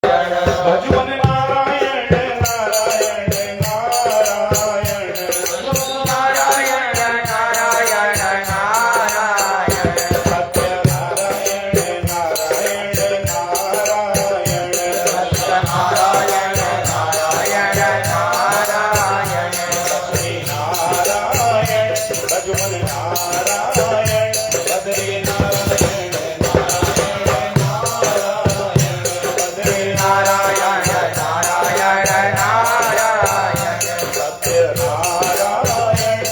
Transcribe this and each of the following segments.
भजवन नारायण नारायण नारायण नारायण नारायण नारायण सत्यनारायण नारायण नारायण नारायण नारायण नारायण श्री नारायण भजवन नारायण बद्री नारायण नारायण नारायण बद्री नारायण नारायण नारायण सत्यनारायण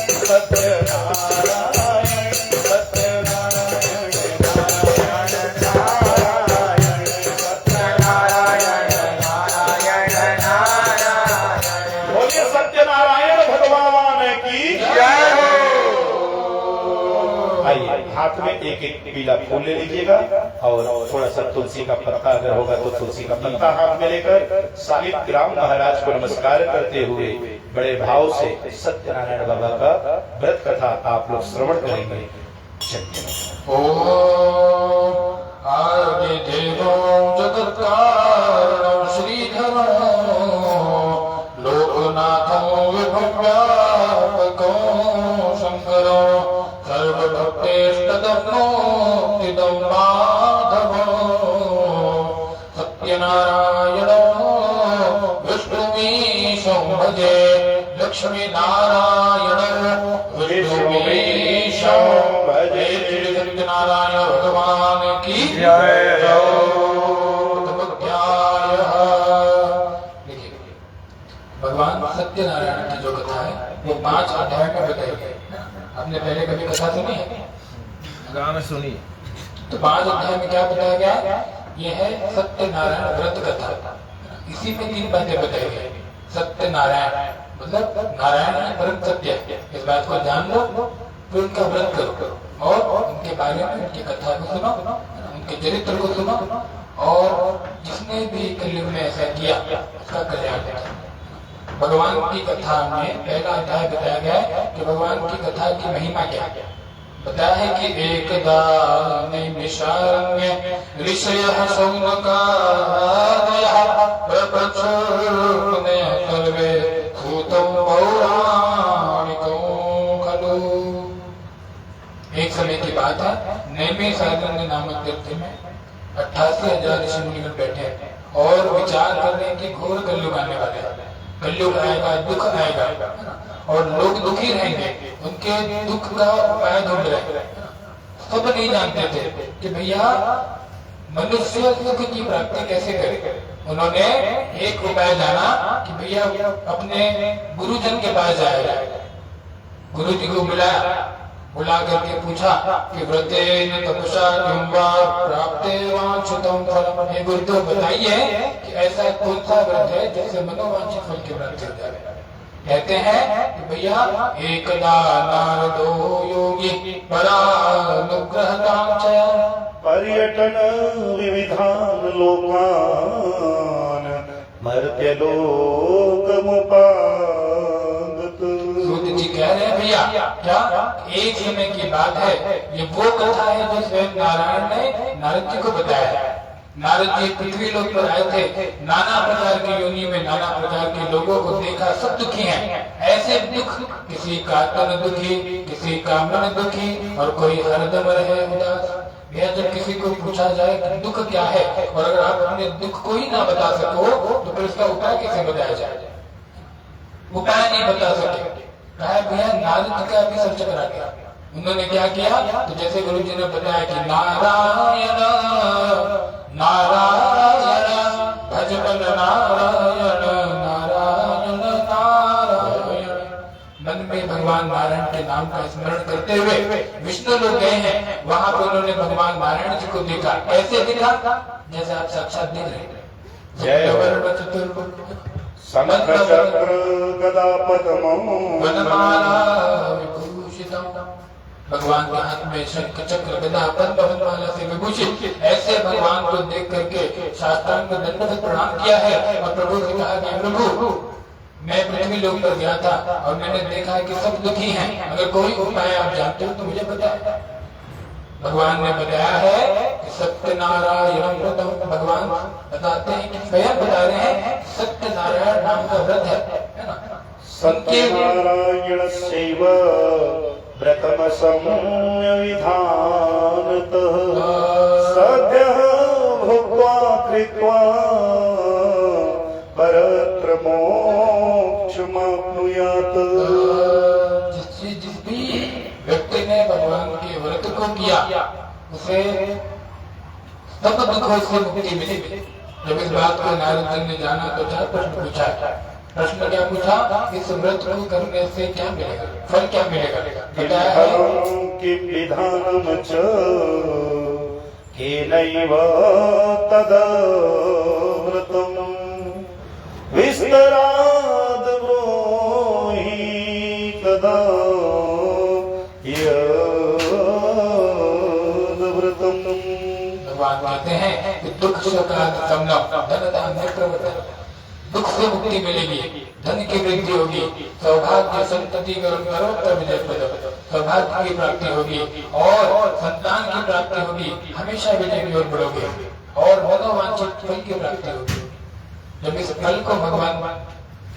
सत्यनारायण सत्यनारायण नारायण नारायण नारायण नारायण नारायण बोलिए सत्यनारायण भगवान की जय हो। आइए हाथ में एक एक पीला फूल ले लीजिएगा और थोड़ा सा तुलसी का पत्ता अगर होगा तो तुलसी का पत्ता हाथ में लेकर शालिग्राम महाराज को नमस्कार करते हुए बड़े भाव से सत्यनारायण बाबा का व्रत कथा आप लोग श्रवण करेंगे। चलिए। ओम आदि देवो जगत्कारणो श्रीधरो लोकनाथो विभव्यापको शंकरो सर्वभक्तेष्टदमोक्तिदो माधवो सत्यनारायणो विष्णुमीशो भजे लक्ष्मीनारायणो विष्णुमीशो भजे सत्यनारायण भगवान की जय हो। देखिए भगवान सत्यनारायण की जो कथा है वो 5 अध्याय में बताई गई। आपने पहले कभी कथा सुनी है? गाँव में सुनी। तो 5 अध्याय में क्या बताया गया? ये है सत्यनारायण व्रत कथा। इसी में 3 बातें बताई गई। सत्यनारायण मतलब नारायण है परम सत्य। इस बात को जान लो फिर उनका व्रत करो और उनके बारे में उनकी कथा को सुनो, उनके चरित्र को सुनो और जिसने भी कलयुग में ऐसा किया उसका कल्याण होता है। भगवान की कथा में पहला अध्याय बताया गया है कि भगवान की कथा की महिमा क्या है। बताया है कि एकदा नैमिषारण्ये ऋषयः शौनकादयः प्रपञ्चने सर्वे भूतं पौराणिकं खलु। एक समय की बात है, नैमिषारण्य नामक तीर्थ में 88,000 ऋषि मुनिगण बैठे हैं और विचार कर रहे हैं कि घोर कलयुग आने वाले हैं। कलयुग आएगा, दुख आएगा और लोग दुखी रहेंगे। उनके दुख का उपाय ढूंढ रहे हैं। सब नहीं जानते थे कि भैया मनुष्य सुख की प्राप्ति कैसे करे। उन्होंने एक उपाय जाना कि भैया अपने गुरुजन के पास जाएगा। गुरु जी को बुला करके पूछा कि व्रतेन तपसा किं वा प्राप्ते वांछितं फलम्। हे गुरुदेव बताइए कि ऐसा कौन सा व्रत है जिससे मनोवांछित फल की प्राप्ति हो जाए। कहते हैं कि भैया एकदा नारदो योगी परानुग्रहकांक्षया पर्यटन विविधान लोकान मर्त्य लोकमुपागत। सूत जी कह रहे हैं भैया क्या एक समय की बात है, ये वो कथा है जो स्वयं नारायण ने नारद जी को बताया है। नारद जी पृथ्वी लोक पर आए थे, नाना प्रकार की योनि में नाना प्रकार के लोगों को देखा, सब दुखी हैं। ऐसे दुख, किसी का तन दुखी, किसी का मन दुखी और कोई हरदम रहे उदास। भैया जब किसी को पूछा जाए कि दुख क्या है और अगर आप अपने दुख को ही ना बता सको तो फिर उसका उपाय कैसे बताया जाए? उपाय नहीं बता सके। कहा भैया नारद जी का भी सर्च करा गया। उन्होंने क्या किया? तो जैसे गुरु जी ने बताया कि नारायण नारायण भजबल नारायण नारायण नारायण। मन में भगवान नारायण के नाम का स्मरण करते हुए विष्णु लोग गए हैं। वहां पर उन्होंने भगवान नारायण जी को देखा। कैसे देखा? जैसे आप साक्षात देख रहे हैं। जय हो। शंख चक्र गदा पद्मं वनमाला विभूषितम्। भगवान के हाथ में शंख चक्र गदा पद्म वनमाला से विभूषित ऐसे भगवान को देख करके शास्त्रांग दंडवत प्रणाम किया है और प्रभु से कहा कि प्रभु मैं पृथ्वी लोक पर गया था और मैंने देखा कि सब दुखी हैं। अगर कोई उपाय आप जानते हो तो मुझे बताएं। भगवान ने बताया है कि सत्यनारायण व्रत भगवान बताते हैं कि स्वयं बता रहे हैं सत्यनारायण नाम का व्रत है ना। सत्यनारायण शैव व्रतम संविधानतः सद्यः भुक्त्वा कृत्वा परत्र मोक्षमाप्नुयात्। जिस भी व्यक्ति ने भगवान के व्रत को किया उसे सब दुखों से मुक्ति मिलेगी। जब इस बात को नारद जी ने जाना तो चार प्रश्न पूछा। प्रश्न क्या पूछा? इस व्रत को करने से क्या मिलेगा, फल क्या मिलेगा? बताया है किं विधानम च केनैव तद व्रतम् विस्तराद ब्रूहि तदा यद् व्रतम्। भगवान कहते हैं कि दुख सुखाद समनम धन धान्य प्रवर्तन, दुख से मुक्ति मिलेगी, धन की वृद्धि होगी, सौभाग्य संतति करो तब विजय पद, सौभाग्य की प्राप्ति होगी और संतान की प्राप्ति होगी, हमेशा विजय की ओर बढ़ोगे और मनोवांछित फल की प्राप्ति होगी। जब इस फल को भगवान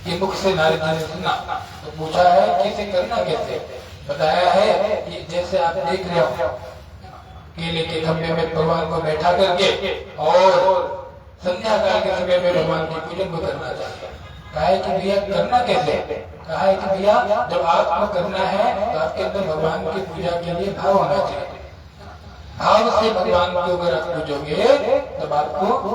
के मुख से नारद जी ने सुना तो पूछा है कि इसे करना कैसे। बताया है कि जैसे आप देख रहे हो केले के खंभे में भगवान को बैठा करके और संध्या काल के समय में भगवान के पूजन को करना चाहिए। कहा है कि भैया करना कैसे? कहा है कि भैया जब आपको करना है तो आपके अंदर भगवान की पूजा के लिए भाव होना चाहिए। भाव से भगवान को अगर आप पूजोगे तब आपको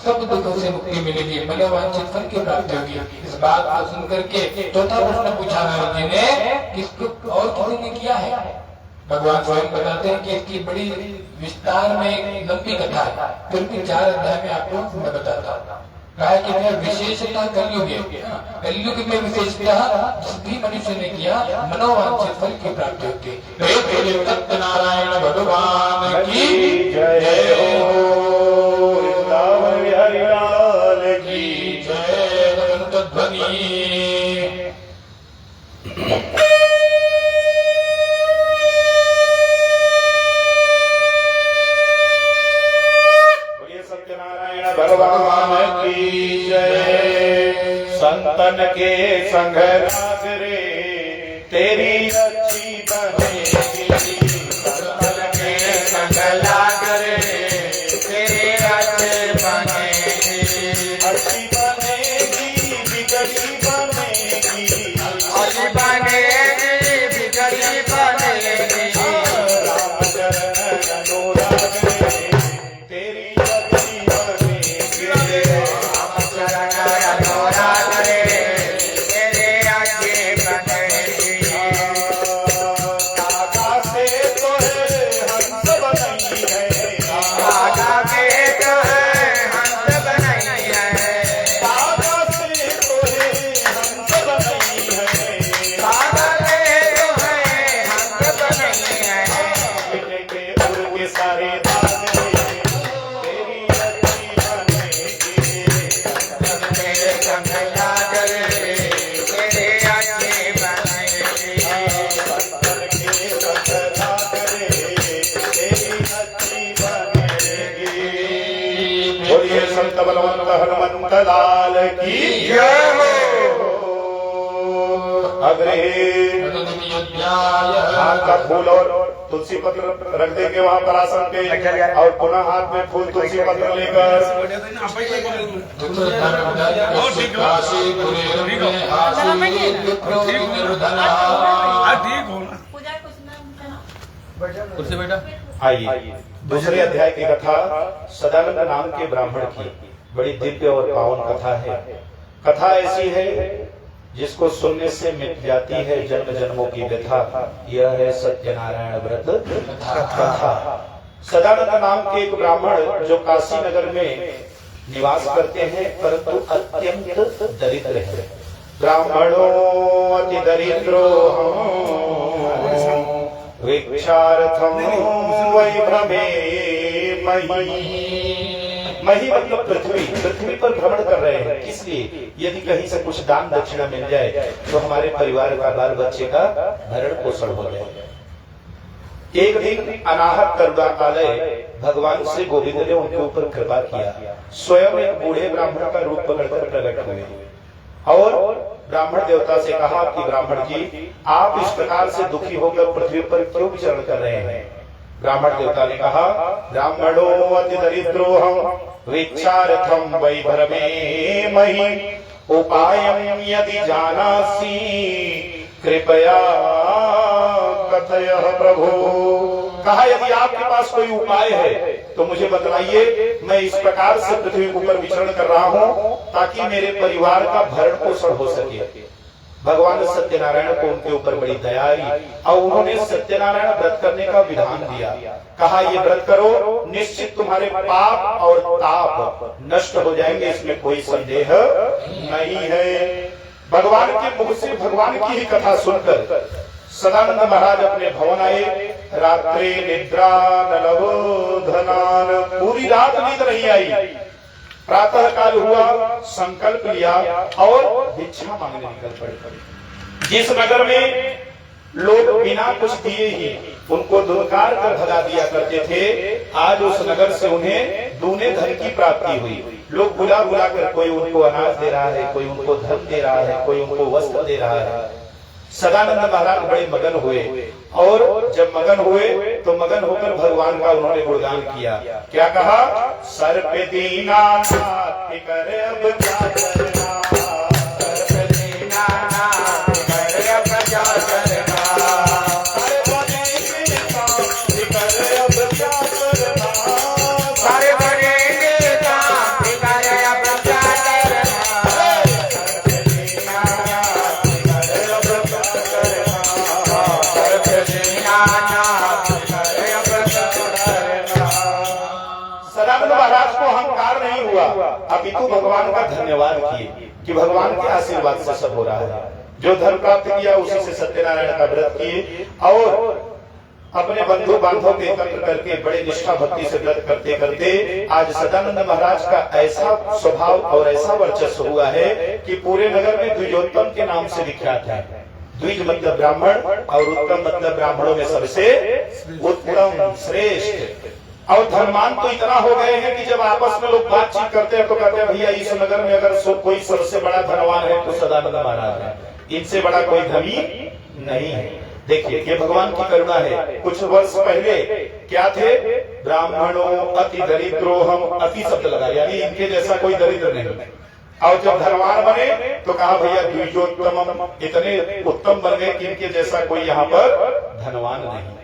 सब दुखों से मुक्ति मिलेगी, मनोवांछित फल की प्राप्ति होगी। इस बात को सुनकर के चौथा प्रश्न पूछा नारद जी ने, किसको और किसी ने किया है? भगवान स्वयं बताते हैं कि इसकी बड़ी विस्तार में एक लंबी कथा है, फिर भी 4 अध्याय में आपको मैं बताता हूँ। कहा है कि मैं विशेषता कलयुग में विशेषता जिस भी मनुष्य ने किया मनोवांछित फल की प्राप्ति होती है। सत्यनारायण भगवान की जय हो, वृंदावन बिहारी लाल की जय, अनंत ध्वनि। भगवान की जय। संतन के संग रे तेरी अच्छी बनेगी, संतन के संग रे तेरी अच्छी बनेगी, अच्छी बनेगी बिगड़ी बनेगी, अच्छी बनेगी बिगड़ी बनेगी। राम चरण अनुराग रे तेरी संत बलवंत हनुमंत लाल की जय हो। अग्रे हाथ का फूल और तुलसी पत्र रख देंगे वहाँ पर आसन पे, और पुनः हाथ में फूल तुलसी पत्र लेकर आइए दूसरे अध्याय की कथा सदानंद नाम के ब्राह्मण की बड़ी दिव्य और पावन कथा है। कथा ऐसी है जिसको सुनने से मिट जाती है जन्म जन्मों की व्यथा। यह है सत्यनारायण व्रत कथा। सदानंद नाम के एक ब्राह्मण जो काशी नगर में निवास करते हैं परंतु अत्यंत दरिद्र है। ब्राह्मणों अति दरिद्रो भिक्षार्थम वैभ्रमे मही मतलब पृथ्वी पर भ्रमण कर रहे हैं। इसलिए यदि कहीं से कुछ दान दक्षिणा मिल जाए तो हमारे परिवार का बाल बच्चे का भरण पोषण हो जाए। एक दिन अनाहत करुणाकालय भगवान श्री गोविंद ने उनके ऊपर कृपा किया। स्वयं एक बूढ़े ब्राह्मण का रूप पकड़कर प्रकट हुए और ब्राह्मण देवता से कहा कि ब्राह्मण जी, आप इस प्रकार से दुखी होकर पृथ्वी पर क्यों विचरण कर रहे हैं? ब्राह्मण देवता ने कहा, ब्राह्मणो अति दरिद्रोहम विचारथम वैभरमे महि उपायं यदि जानासि कृपया कथय प्रभु। कहा, यदि आपके पास कोई उपाय है तो मुझे बतलाइए। मैं इस प्रकार से पृथ्वी के ऊपर विचरण कर रहा हूं ताकि मेरे परिवार का भरण पोषण हो सके। भगवान सत्यनारायण को उनके ऊपर बड़ी दया आई और उन्होंने सत्यनारायण व्रत करने का विधान दिया। कहा, ये व्रत करो, निश्चित तुम्हारे पाप और ताप नष्ट हो जाएंगे, इसमें कोई संदेह नहीं है। भगवान के मुख से भगवान की ही कथा सुनकर सदानंद महाराज अपने भवन आए। रात्रि निद्रा न लभो धनान, पूरी रात नींद नहीं आई। प्रातः काल हुआ, संकल्प लिया और भिक्षा मांगने निकल पड़े। जिस नगर में लोग बिना कुछ दिए ही उनको धुनकार कर भगा दिया करते थे, आज उस नगर से उन्हें दूने धन की प्राप्ति हुई। लोग बुला बुला कर कोई उनको अनाज दे रहा है, कोई उनको धन दे रहा है, कोई उनको वस्त्र दे रहा है। सदानंद महाराज बड़े मगन हुए और जब मगन हुए तो मगन होकर भगवान का उन्होंने गुणगान किया। क्या कहा, सर पे दीनानाथ करे अब क्या करना, सर पे दीनानाथ करे अब क्या करना, सर पे दीनानाथ करे अब क्या करना, सर पे दीनानाथ करे अब क्या महाराज को अहंकार नहीं हुआ, अपितु भगवान का धन्यवाद किए कि भगवान के आशीर्वाद से सब हो रहा है। जो धन प्राप्त किया उसी से सत्यनारायण का व्रत किए और अपने बंधु बांधव के एकत्र करके बड़े निष्ठा भक्ति से व्रत करते करते आज सदानंद महाराज का ऐसा स्वभाव और ऐसा वर्चस्व हुआ है कि पूरे नगर में द्विजोत्तम के नाम से विख्यात है। द्विज मतलब ब्राह्मण और उत्तम मतलब ब्राह्मणों में सबसे उत्तम श्रेष्ठ। और धनवान तो इतना हो गए हैं कि जब आपस में लोग बातचीत करते हैं तो कहते हैं, भैया इस नगर में अगर कोई सबसे बड़ा धनवान है तो सदानंद महाराज है, इनसे बड़ा कोई धनी नहीं है। देखिए, ये भगवान की करुणा है। कुछ वर्ष पहले क्या थे, ब्राह्मणों अति दरिद्रो, हम अति शब्द लगा, यानी इनके जैसा कोई दरिद्र नहीं। और जब धनवान बने तो कहा, भैया द्विजोत्तम, इतने उत्तम बन गए कि इनके जैसा कोई यहाँ पर धनवान नहीं।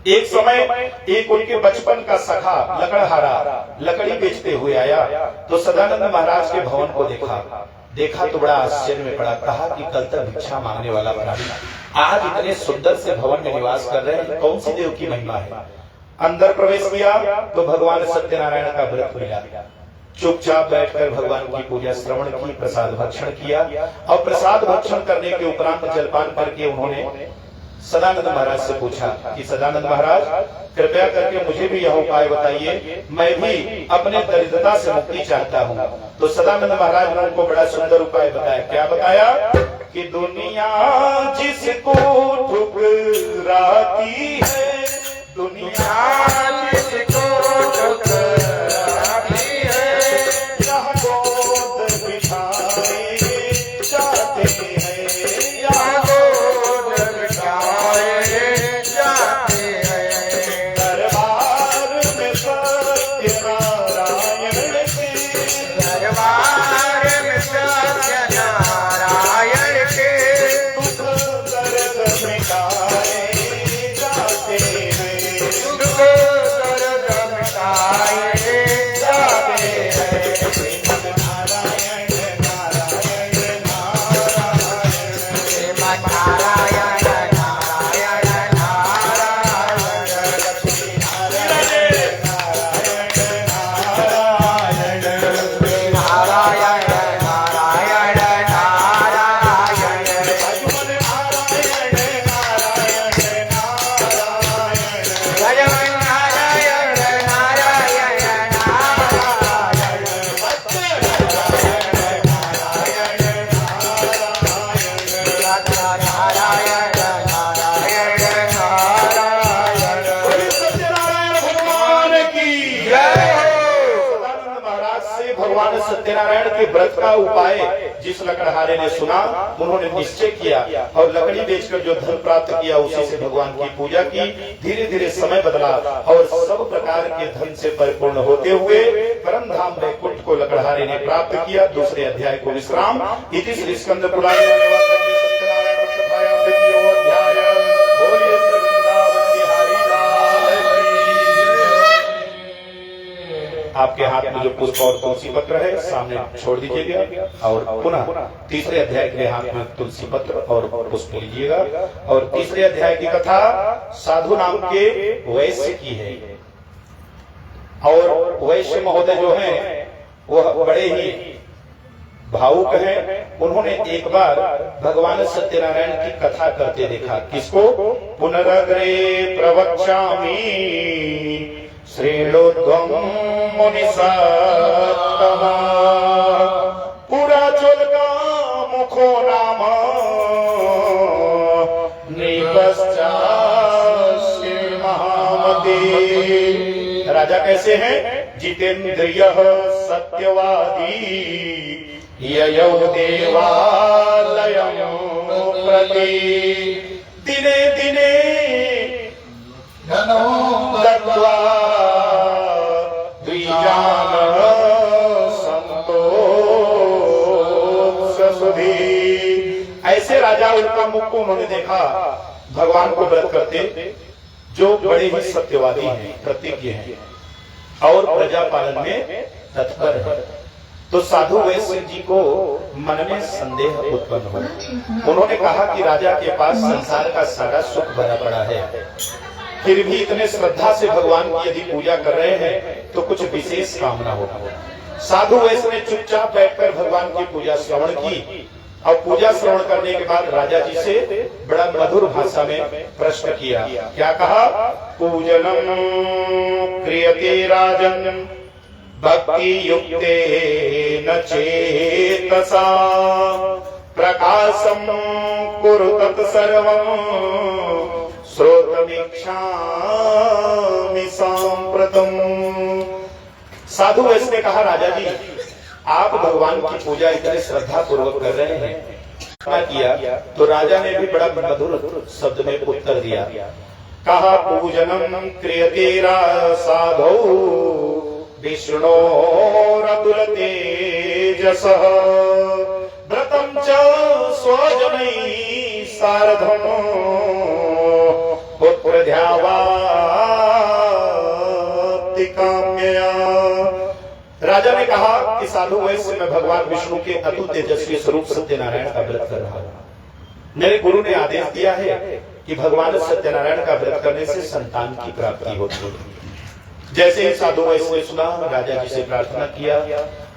एक समय एक उनके बचपन का सखा लकड़हारा लकड़ी बेचते हुए आया तो सदानंद महाराज के भवन को देखा तो बड़ा आश्चर्य में पड़ा। कहा कि कल तक भिक्षा मांगने वाला प्राणी आज इतने सुंदर से भवन में निवास कर रहे हैं, कौन सी देव की महिमा है। अंदर प्रवेश किया तो भगवान सत्यनारायण का व्रत मिला। चुपचाप बैठकर भगवान की पूजा श्रवण की, प्रसाद भक्षण किया और प्रसाद भक्षण करने के उपरांत जलपान करके उन्होंने सदानंद महाराज से पूछा कि सदानंद महाराज, कृपया करके मुझे भी यह उपाय बताइए, मैं भी अपने दरिद्रता से मुक्ति चाहता हूँ। तो सदानंद महाराज ने उनको बड़ा सुंदर उपाय बताया। क्या बताया कि दुनिया जिसको ठुकराती है, दुनिया जिसको ठुकराती है, यह गोद बिठाए जाते हैं, यह गोद बिठाए जाते हैं। दरबार में सत्यनारायण के, दरबार में सत्यनारायण के दुख दर्द मिटाए जाते हैं, दुख दर्द सत्यनारायण के व्रत का उपाय जिस लकड़हारे ने सुना, उन्होंने निश्चय किया और लकड़ी बेचकर जो धन प्राप्त किया उसी से भगवान की पूजा की। धीरे धीरे समय बदला और सब प्रकार के धन से परिपूर्ण होते हुए परम धाम वैकुंठ को लकड़हारे ने प्राप्त किया। दूसरे अध्याय को विश्राम। इति श्री स्कंद पुराण सत्यनारायण व्रत कथायां द्वितीयो अध्याय। बोलिए श्री वृंदावन बिहारी लाल की। आपके हाथ में जो पुष्प और तुलसी पत्र है सामने छोड़ दीजिएगा और पुनः तीसरे अध्याय के लिए हाथ में तुलसी पत्र और पुष्प लीजिएगा। और तीसरे अध्याय की कथा साधु नाम के वैश्य की है। और वैश्य महोदय जो हैं वह बड़े ही भावुक हैं। उन्होंने एक बार भगवान सत्यनारायण की कथा करते देखा। किसको? पुनरग्रे प्रवक्ष्यामि श्रेणोध्वं मुनिसत्तमा पुराचोलका मुखो नाम नृपश्चास्य महामते। राजा कैसे हैं? जितेंद्रिय सत्यवादी ययौ देवालयं प्रति दिने दिने धनो दत्त्वा द्विजान संतो ससुधी। ऐसे राजा उनका मुख को उन्होंने देखा भगवान को व्रत करते, जो बड़े ही सत्यवादी हैं, प्रतिज्ञ हैं और प्रजा पालन में तत्पर है। तो साधु वैश्य जी को मन में संदेह उत्पन्न हो। उन्होंने कहा कि राजा के पास संसार का सारा सुख भरा पड़ा है, फिर भी इतने श्रद्धा से भगवान की यदि पूजा कर रहे हैं तो कुछ विशेष कामना होगा। साधु वैश्य ने चुपचाप बैठकर भगवान की पूजा श्रवण की और पूजा श्रवण करने के बाद राजा जी से बड़ा मधुर भाषा में प्रश्न किया। क्या कहा? पूजनम क्रियते राजन भक्ति युक्तेन चेतसा प्रकाशम कुरु तत्सर्वं श्रोतमीक्षामि सांप्रतम। साधु वैश्य ने कहा, राजा जी आप भगवान की पूजा इतने श्रद्धा पूर्वक कर रहे हैं, किया तो राजा ने भी बड़ा मधुर शब्द में उत्तर दिया। कहा पूजनम क्रियते साधौ विष्णोरतुल तेजसः व्रतं च स्वजनैः सार्धं पुत्रध्यावाति काम्यया। राजा ने कहा कि साधु वैश्य में भगवान विष्णु के अतुल तेजस्वी स्वरूप सत्यनारायण का व्रत कर रहा हूं। मेरे गुरु ने आदेश दिया है कि भगवान सत्यनारायण का व्रत करने से संतान की प्राप्ति होती है। जैसे ही साधु वैश्य ने सुना, राजा जी से प्रार्थना किया,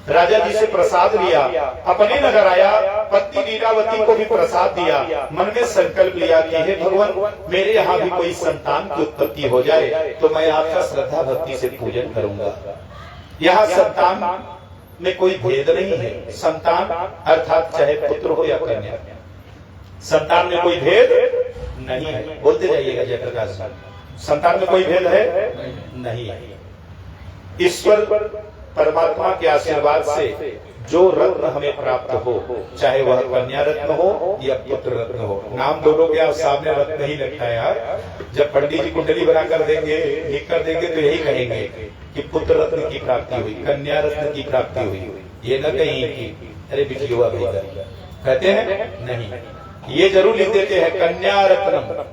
राजा जी से प्रसाद लिया, अपने नगर आया, पत्नी लीलावती को भी प्रसाद दिया, मन में संकल्प लिया कि हे भगवान मेरे यहाँ भी कोई संतान की उत्पत्ति हो जाए तो मैं आपका श्रद्धा भक्ति से पूजन करूंगा। यहाँ संतान में कोई भेद नहीं है। संतान अर्थात चाहे पुत्र हो या कन्या, संतान में कोई भेद नहीं है। बोलते जाइएगा जयप्रकाश जी, संतान में कोई भेद है नहीं है। ईश्वर परमात्मा के आशीर्वाद से जो रत्न हमें प्राप्त हो, चाहे वह कन्या रत्न हो या पुत्र रत्न हो, नाम दोनों के आप सामने रत्न ही रखा है यार। जब पंडित जी कुंडली बनाकर देंगे, लिख कर देंगे तो यही कहेंगे कि पुत्र रत्न की प्राप्ति हुई, कन्या रत्न की प्राप्ति हुई। ये न कहीं कि अरे बिटी हुआ भैया, कहते हैं नहीं, ये जरूर लिख देते हैं कन्या रत्न।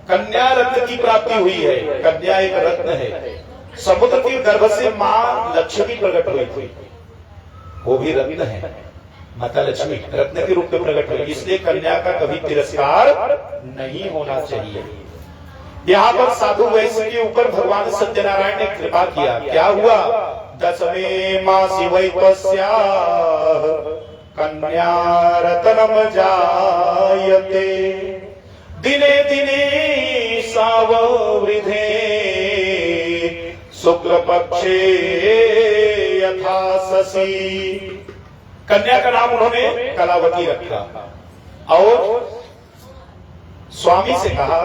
कन्या रत्न की प्राप्ति हुई है। कन्या एक रत्न है। समुद्र के गर्भ से माँ लक्ष्मी प्रकट हुई थी, वो भी रत्न है। माता लक्ष्मी रत्न के रूप में प्रकट हुई, इसलिए कन्या का कभी तिरस्कार नहीं होना चाहिए। यहाँ पर साधु वैश्य के ऊपर भगवान सत्यनारायण ने कृपा किया। क्या हुआ? दशमे मासी वैपस्याः कन्या रत्नम जायते दिने दिने साववृधे शुक्ल पक्षे यथा शशि। कन्या का नाम उन्होंने कलावती रखा और स्वामी से कहा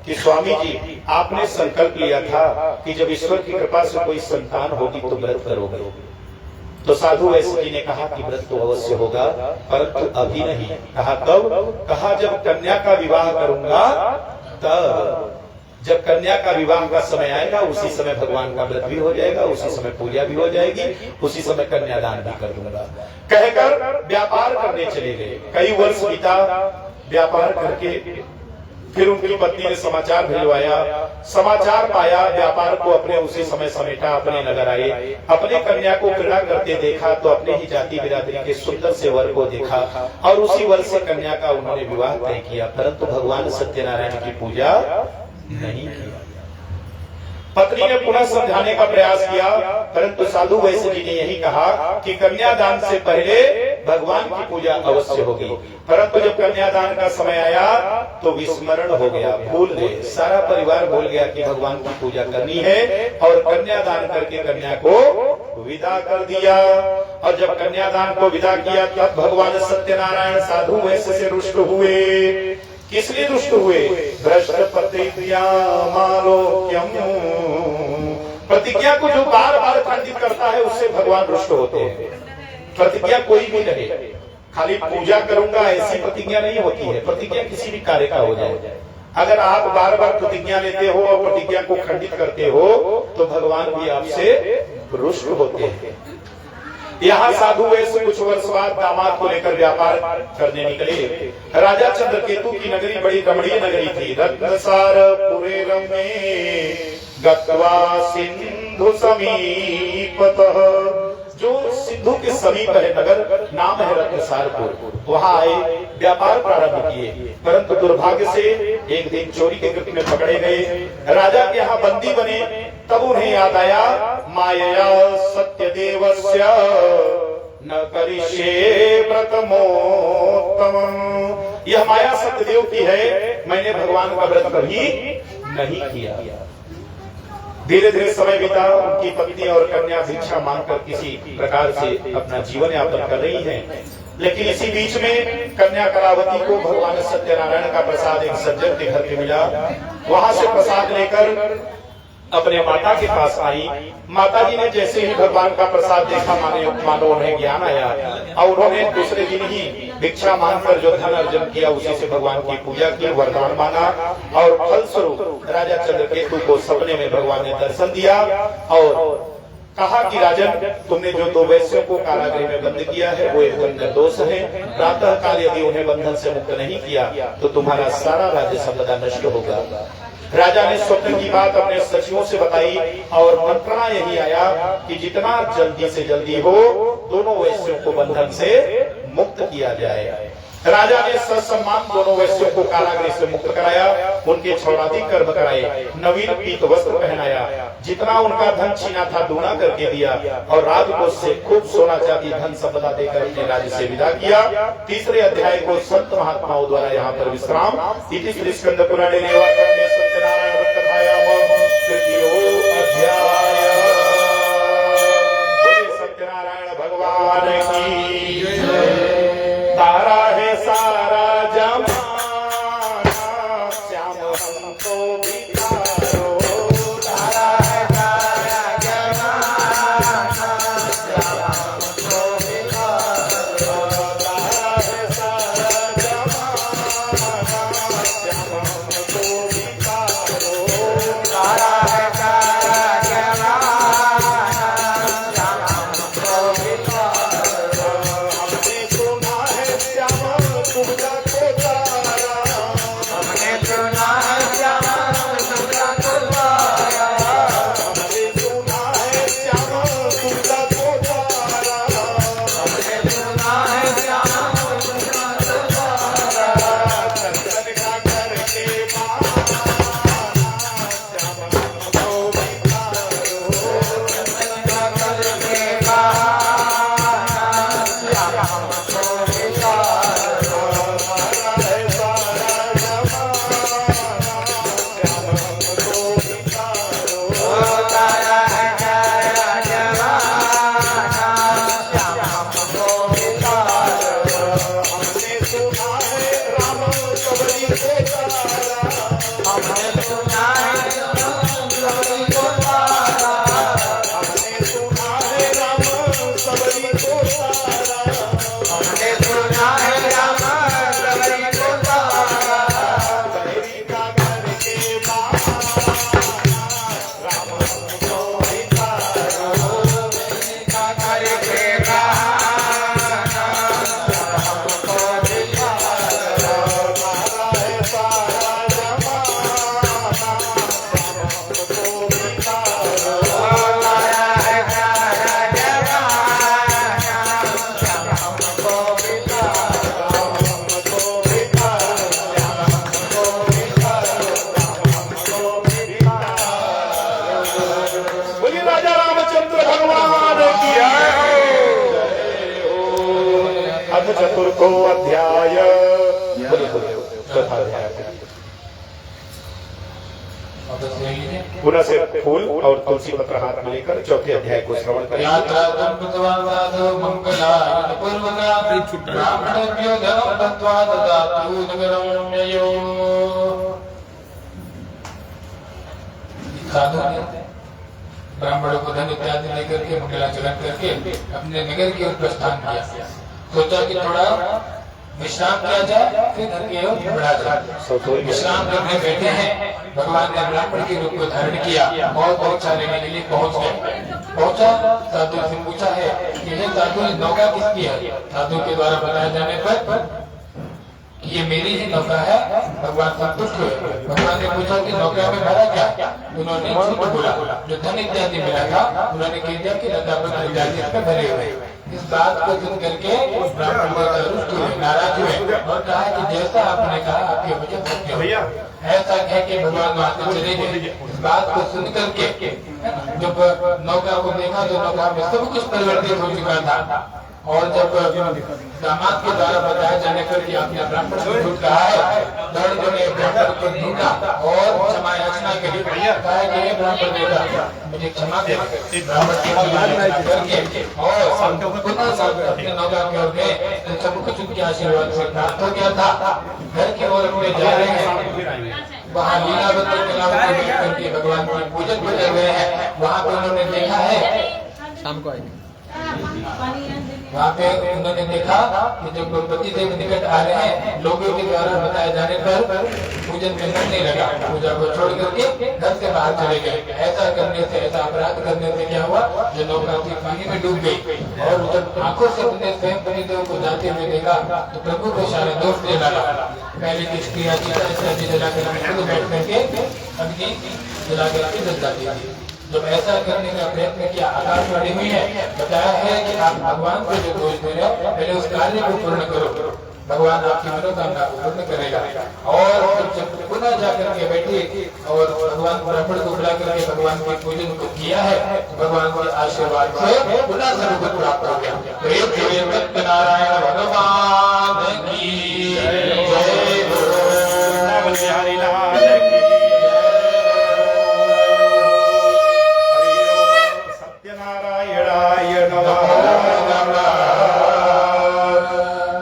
कि स्वामी जी आपने संकल्प लिया था कि जब ईश्वर की कृपा से कोई संतान होगी तो व्रत करोगे। तो साधु वैश्य जी ने कहा कि व्रत तो अवश्य होगा, परंतु अभी नहीं। कहा कब? कहा जब कन्या का विवाह करूंगा तब। जब कन्या का विवाह का समय आएगा उसी समय भगवान का व्रत भी हो जाएगा, उसी समय पूजा भी हो जाएगी, उसी समय कन्यादान भी कर दूंगा। कहकर व्यापार करने चले गए। कई वर्ष बीता, व्यापार करके फिर उनकी पत्नी ने समाचार भिजवाया। समाचार पाया, व्यापार को अपने उसी समय समेटा, अपने नगर आए। अपने कन्या को क्रीड़ा करते देखा तो अपने ही जाति बिरादरी के सुंदर से वर को देखा और उसी वर से कन्या का उन्होंने विवाह तय किया, परंतु भगवान सत्यनारायण की पूजा नहीं किया। पत्नी ने पुनः समझाने का प्रयास किया, परंतु साधु वैश्य जी ने यही कहा कि कन्यादान से पहले भगवान की पूजा अवश्य होगी। परंतु जब कन्यादान का समय आया तो विस्मरण हो गया, भूल गए। सारा परिवार भूल गया कि भगवान की पूजा करनी है और कन्यादान करके कन्या को विदा कर दिया। और जब कन्यादान को विदा किया तब भगवान सत्यनारायण साधु वैश्य से रुष्ट हुए। किसलिए रुष्ट हुए? भ्रष्ट प्रतिज्ञा मालोक्यम। प्रतिज्ञा को जो बार बार खंडित करता है उससे भगवान रुष्ट होते हैं। प्रतिज्ञा कोई भी रहे, खाली पूजा करूंगा ऐसी प्रतिज्ञा नहीं होती है। प्रतिज्ञा किसी भी कार्य का हो जाए, अगर आप बार बार प्रतिज्ञा लेते हो और प्रतिज्ञा को खंडित करते हो तो भगवान भी आपसे रुष्ट होते हैं। यहाँ साधु वैश्य कुछ वर्ष बाद दामाद को लेकर व्यापार करने निकले। राजा चंद्रकेतु की नगरी बड़ी रमणीय नगरी थी। रत्नसार पुरे रमे गत्वा सिंधु समीपतः, जो सिंधु के समीप है नगर, नाम है रत्नसारपुर। वहां आए, व्यापार प्रारंभ किए, परंतु दुर्भाग्य से एक दिन चोरी के कृत्य में पकड़े गए। राजा के यहाँ बंदी बने। तब उन्हें याद आया, मायया सत्यदेवस्य न करिष्ये व्रतमोत्तमम्। यह माया सत्यदेव की है, मैंने भगवान का व्रत कभी नहीं किया। धीरे धीरे समय बीता। उनकी पत्नी और कन्या भिक्षा मांगकर किसी प्रकार से अपना जीवन यापन कर रही हैं। लेकिन इसी बीच में कन्या कलावती को भगवान सत्यनारायण का प्रसाद एक सज्जन के घर पे मिला। वहां से प्रसाद लेकर अपने माता के पास आई। माता जी ने जैसे ही भगवान का प्रसाद देखा, मानो उन्हें ज्ञान आया और उन्होंने दूसरे दिन ही भिक्षा मांगकर जो धन अर्जन किया उसी से भगवान की पूजा की, वरदान मांगा और फलस्वरूप राजा चंद्रकेतु को सपने में भगवान ने दर्शन दिया और कहा कि राजन, तुमने जो दो वैश्यों को कारागृह में बंद किया है वो एकदम निर्दोष है। प्रातः काल यदि उन्हें बंधन से मुक्त नहीं किया तो तुम्हारा सारा राज्य संपदा नष्ट होगा। राजा ने स्वप्न की बात अपने सचिवों से बताई और मंत्रणा यही आया कि जितना जल्दी से जल्दी हो दोनों वैश्यों को बंधन से मुक्त किया जाए। राजा ने ससम्मान दोनों वैश्यों को कारागृह से मुक्त कराया, उनके छौरादी कर्म कराए, नवीन पीत वस्त्र पहनाया, जितना उनका धन छीना था दूना करके दिया और राजकोष से खूब सोना चांदी धन संपदा देकर अपने राज्य से विदा किया। तीसरे अध्याय को संत महात्माओं द्वारा यहाँ पर विश्राम। इति श्री स्कंद पुराणे नेवाखंडे सत्यनारायण व्रतकथायाम तृतीयो अध्याय। बोले सत्यनारायण भगवान की जय। तारा है सारा जमाना, श्याम हमको बितारो। तारा है सारा जमाना, श्याम हमको बितारो। तारा है सारा जमाना, श्याम हमको बितारो। तारा है सारा जमाना, श्याम हमको बितारो। प्रथम चतुर्थो अध्याय। चौथा अध्याय पुनः से फूल और तुलसी पत्र हाथ में लेकर चौथे अध्याय को श्रवण करें। ब्राह्मणों को धन इत्यादि लेकर के मंगलाचरण करके अपने नगर की ओर प्रस्थान किया। सोचा कि थोड़ा विश्राम किया जाए, फिर घर की ओर बढ़ा जाए। विश्राम करने बैठे हैं, भगवान ने ब्राह्मण के रूप को धारण किया और पहुंचा लेने के लिए पहुंच गए। पहुंचा, साधु से पूछा है कि ये साधु नौका किसकी है? साधु के द्वारा बताए जाने पर ये मेरी ही नौका है। भगवान संतुष्ट हुए। भगवान ने पूछा कि नौका में भरा क्या? उन्होंने झूठ बोला। जो धन इत्यादि मिला था उन्होंने कह दिया कि लता पत्र इत्यादि इसमें भरे हुए। इस बात को सुन करके ब्राह्मण देवता रुष्ट हुए, नाराज हुए और कहा कि जैसा आपने कहा आपके वचन सत्य हो। ऐसा कह के भगवान वहां से चले गए। इस बात को सुन करके जब नौका को देखा तो नौका में सब कुछ परिवर्तित हो चुका था। और जब दामाद के द्वारा बताया जाने पर कि आपने ब्राह्मण से झूठ कहा है, दौड़ ने ब्राह्मण को ढूंढा और क्षमा याचना करी। कहा कि ये ब्राह्मण देवता मुझे क्षमा कर। ब्राह्मण की क्षमा याचना करके और पुनः अपने नौका की ओर गए तो सब कुछ उनके आशीर्वाद से प्राप्त हो गया था। घर की ओर अपने जा रहे हैं, वहाँ लीलावती कलावती देख करके भगवान की पूजन कर रहे हैं। वहाँ पे उन्होंने देखा है, शाम को आएंगे, वहाँ पे उन्होंने देखा कि जब पति देव निकट आ रहे हैं, लोगों के द्वारा बताए जाने पर पूजन में मन नहीं लगा। पूजा को छोड़ करके घर से बाहर चले गए। ऐसा करने से, ऐसा अपराध करने से क्या हुआ? जो नौका थी पानी में डूब गई। और जब आंखों से अपने स्वयं पतिदेव को जाते हुए देखा तो प्रभु को सारे दोष दे डाला। पहले की स्त्रियाँ जला कर बैठ करके अग्नि जला करके जल जाती थी। जब ऐसा करने का प्रयत्न किया, आकाशवाणी हुई है, बताया है कि आप भगवान को जो दोष दे रहे हो पहले उस कार्य को पूर्ण करो, भगवान आपकी मनोकामना को पूर्ण करेगा। और जब पुनः जाकर के बैठी और भगवान ब्राह्मण को बुला करके भगवान के पूजन को किया है, भगवान के आशीर्वाद से पुनः सब कुछ प्राप्त हो गया। नारायण भगवान की जय, बिहारी लाल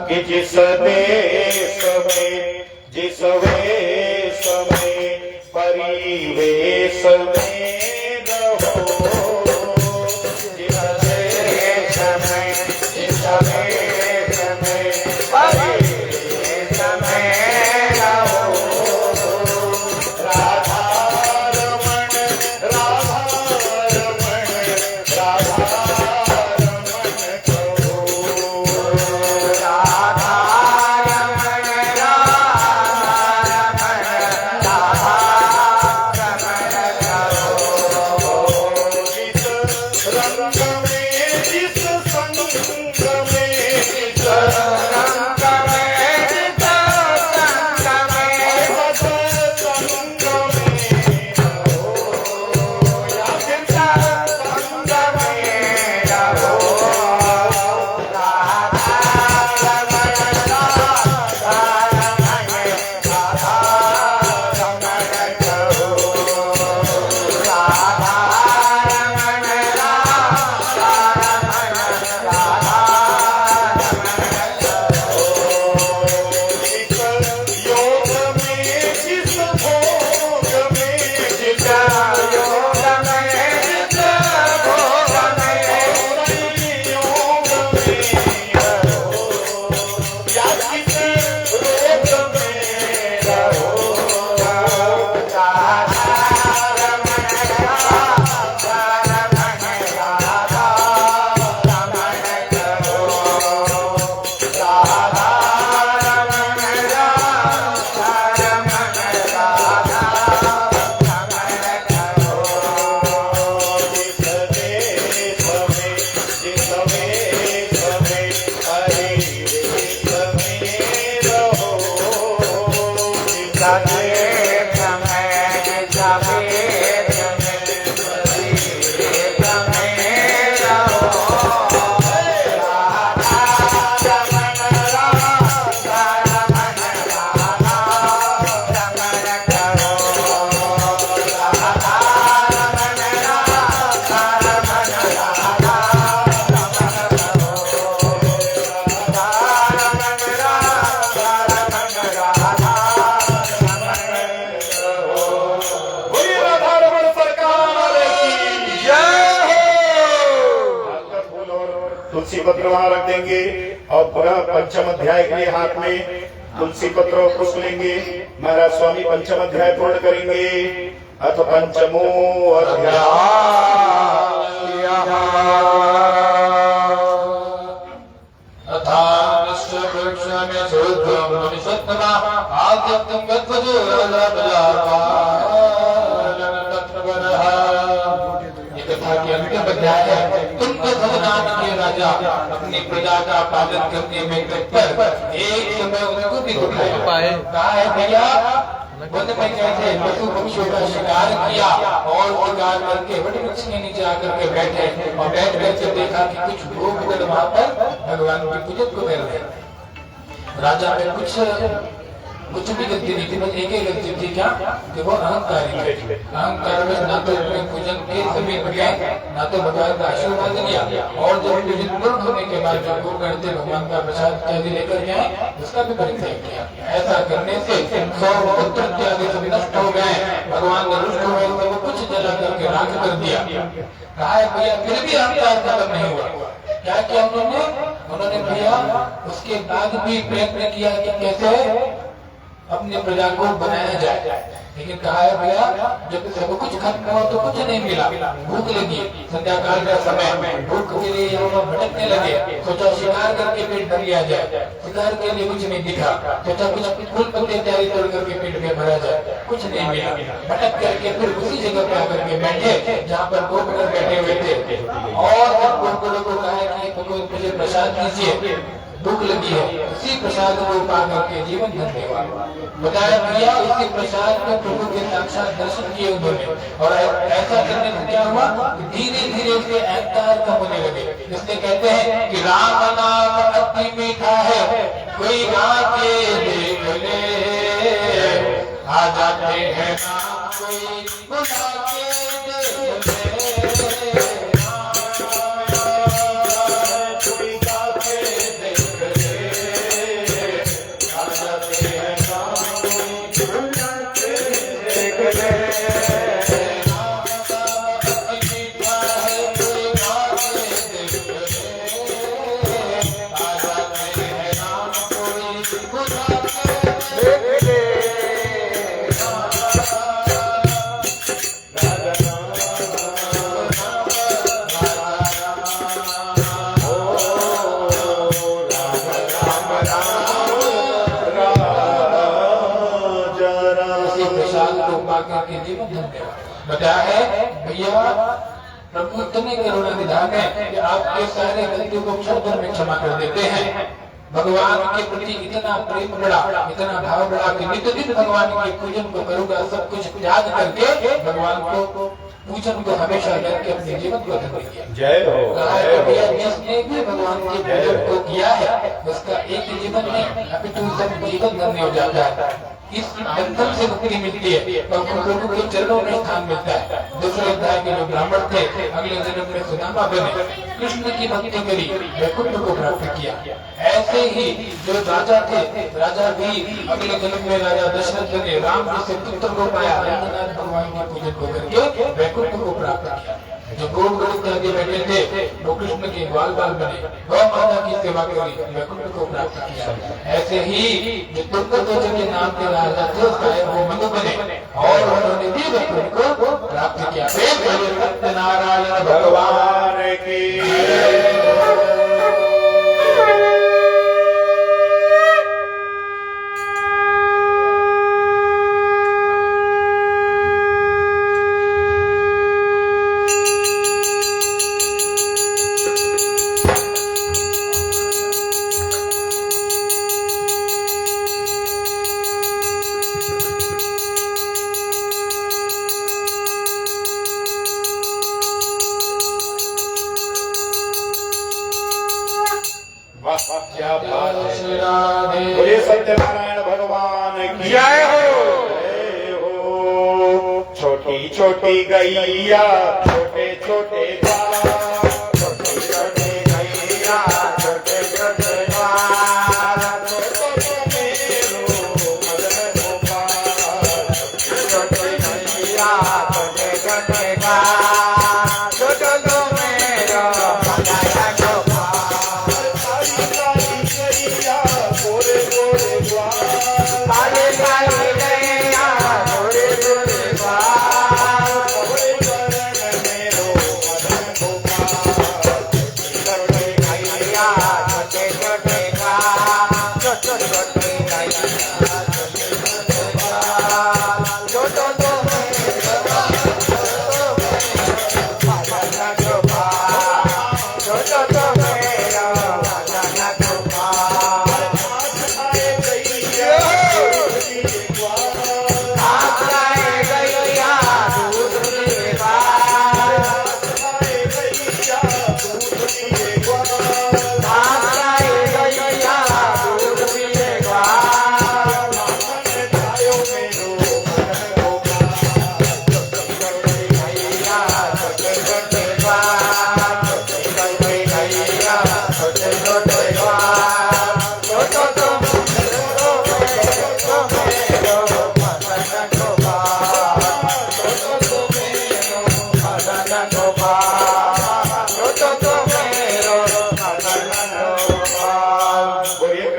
की जिस देश में जिस वेश में परिवेश में रहो, जिस देश में जिस वेश में परिवेश में रहो, राधा रमण राधा रमण राधा रंग में जिस संग में पत्र वहां रख देंगे और पुनः पंचम अध्याय के लिए हाथ में तुलसी पत्र और पुष्प लेंगे। महाराज स्वामी पंचम अध्याय पूर्ण करेंगे। अथ पंचमो अध्याय तुमको भगवान के राजा अपनी प्रजा का पालन करने में तत्पर, एक समय उनको भी दुखाया। कहा है भैया वन में कैसे पशु पक्षियों का शिकार किया और शिकार करके बड़े वृक्ष के नीचे आकर के बैठे और बैठ बैठे देखा कि कुछ लोग वहां पर भगवान की पूजन को कर रहे। राजा में कुछ भी गलती नहीं थी, बस एक ही गलती थी, क्या कि वो अहंकारी थे। अहंकार में ना तो अपने पूजन के समय गए, ना तो भगवान का आशीर्वाद लिया, और जब पूजन पूर्ण होने के बाद जो लोग करते भगवान का प्रसाद इत्यादि लेकर गए उसका भी परित्याग किया। ऐसा करने से 100 पुत्र इत्यादि सभी नष्ट हो गए, भगवान रुष्ट हो गए, तो वो कुछ जला करके राख कर दिया। कहा है भैया फिर भी अहंकार खत्म नहीं हुआ। क्या किया उन्होंने भैया उसके बाद भी प्रयत्न किया कि कैसे अपने प्रजा को बनाया जाए, लेकिन कहा है भैया जब सब कुछ खत्म हुआ तो कुछ नहीं मिला। भूख लगी, संध्या काल का समय, भूख के लिए भटकने लगे, सोचा शिकार करके पेट भर लिया जाए। शिकार के लिए कुछ नहीं दिखा, सोचा कुछ फूल पत्ते इत्यादि तोड़ करके पेट में भरा जाए, कुछ नहीं मिला। भटक करके फिर उसी जगह पे आकर के बैठे जहाँ पर गोपगढ़ बैठे हुए थे, और जब गोपगढ़ को कहा कि मुझे प्रसाद दीजिए, भूख लगी है, उसी प्रसाद को पा करके जीवन धन्य हुआ। बताया भैया उसी प्रसाद में प्रभु के साक्षात दर्शन किए उन्होंने, और ऐसा करने से क्या हुआ धीरे धीरे उसके अहंकार कम होने लगे। इसलिए कहते हैं कि राम नाम अति मीठा है, कोई गा के देख ले, आ जाते हैं नाम कोई बुला के देख ले। बताया है भैया प्रभु इतने करुणा निधान है कि आपके सारे गलतियों को क्षण भर में क्षमा कर देते हैं। भगवान के प्रति इतना प्रेम बढ़ा, इतना भाव बढ़ा कि नित्य दिन भगवान के पूजन को करूंगा, सब कुछ त्याग करके भगवान को पूजन को हमेशा करके अपने जीवन को धन्य किया। जय हो। भैया जिसने भी भगवान के पूजन को किया है उसका एक जीवन नहीं अपितु सब जीवन धन्य हो जाता है। इस बंधन से मुक्ति मिलती है और प्रभु के चरणों में स्थान मिलता है। दूसरे अध्याय के जो ब्राह्मण थे अगले जन्म में सुदामा बने, कृष्ण की भक्ति करी, वैकुंठ को प्राप्त किया। ऐसे ही जो राजा थे, राजा भी अगले जन्म में राजा दशरथ बने, राम जी से पुत्र को पाया, भगवान के पूजन को करके वैकुंठ को प्राप्त किया। जो गोपगढ़ इत्यादि बैठे थे वो कृष्ण के ग्वाल बाल बने, गौ माता की सेवा करी, वैकुंठ को प्राप्त किया। ऐसे ही जो दुर्गत के नाम के राजा थे वो मनु बने और उन्होंने भी वैकुंठ को प्राप्त किया। सत्यनारायण भगवान की बोलिए सत्यनारायण भगवान की जय हो। छोटी छोटी गैया छोटे छोटे छोटे छोटे गैया छोटे छोटे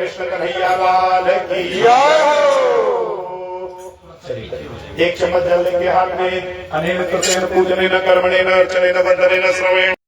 कृष्ण कन्हैया लाल की जय हो। चलिए एक चम्मच जल लेंगे हाथ में। अनेन कृतेन पूजनेन कर्मणेन अर्चनेन वंदनेन श्रवणेन